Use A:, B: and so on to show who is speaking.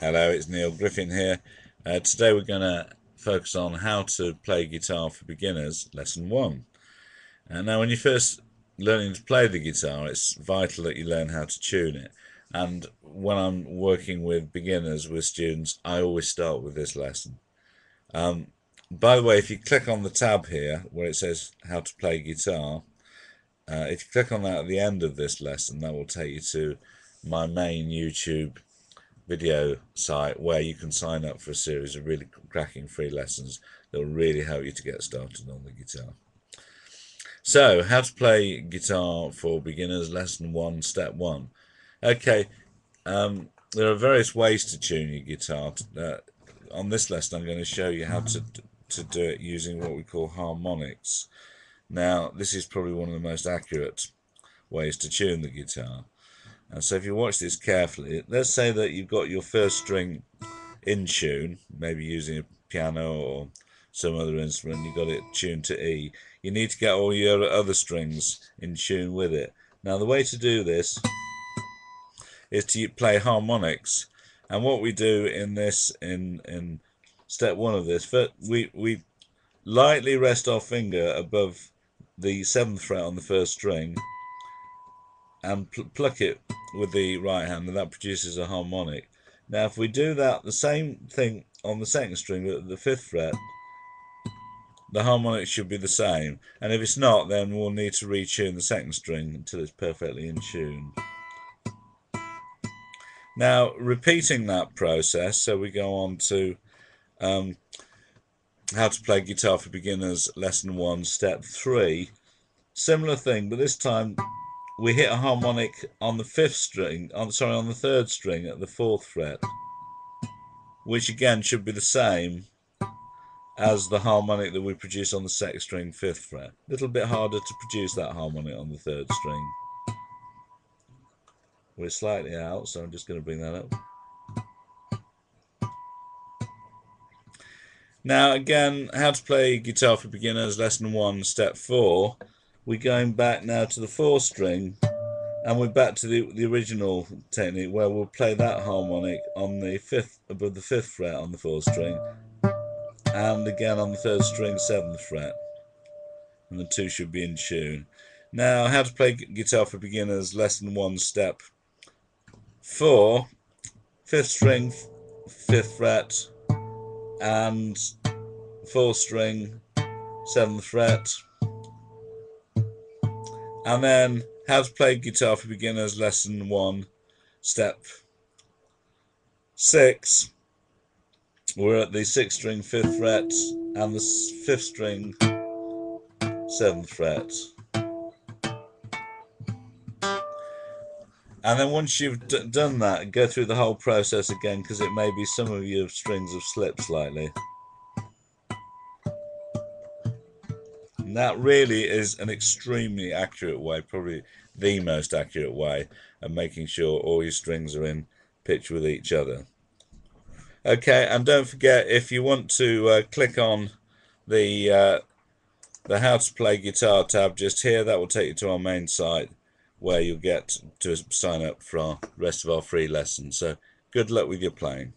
A: Hello, it's Neil Griffin here. Today we're going to focus on how to play guitar for beginners, lesson 1. Now when you're first learning to play the guitar, it's vital that you learn how to tune it. And when I'm working with beginners, with students, I always start with this lesson. By the way, if you click on the tab here where it says how to play guitar, if you click on that at the end of this lesson, that will take you to my main YouTube video site where you can sign up for a series of really cracking free lessons that will really help you to get started on the guitar. So, how to play guitar for beginners, lesson 1, step 1. Okay, there are various ways to tune your guitar. On this lesson I'm going to show you how to do it using what we call harmonics. Now, this is probably one of the most accurate ways to tune the guitar. And so if you watch this carefully, let's say that you've got your first string in tune, maybe using a piano or some other instrument, you've got it tuned to E. You need to get all your other strings in tune with it. Now the way to do this is to play harmonics. And what we do in this, in step 1 of this, first, we lightly rest our finger above the 7th fret on the first string and pluck it with the right hand, and that produces a harmonic. Now if we do that, the same thing on the 2nd string at the 5th fret, the harmonic should be the same, and if it's not, then we'll need to retune the 2nd string until it's perfectly in tune. Now repeating that process, so we go on to how to play guitar for beginners, lesson 1, step 3. Similar thing, but this time we hit a harmonic on the 5th string, on the 3rd string at the 4th fret, which again should be the same as the harmonic that we produce on the 2nd string, 5th fret. A little bit harder to produce that harmonic on the 3rd string. We're slightly out, so I'm just going to bring that up. Now again, how to play guitar for beginners, lesson 1, step 4. We're going back now to the 4th string, and we're back to the original technique where we'll play that harmonic on the 5th, above the 5th fret on the 4th string, and again on the 3rd string, 7th fret, and the two should be in tune. Now, how to play guitar for beginners, lesson 1, step 4, 5th string, 5th fret, and 4th string, 7th fret. And then how to play guitar for beginners, lesson 1, step 6. We're at the 6th string, 5th fret, and the 5th string, 7th fret. And then once you've done that, go through the whole process again, because it may be some of your strings have slipped slightly. And that really is an extremely accurate way, probably the most accurate way of making sure all your strings are in pitch with each other. Okay, and don't forget, if you want to click on the how to play guitar tab just here, that will take you to our main site where you'll get to sign up for the rest of our free lessons. So good luck with your playing.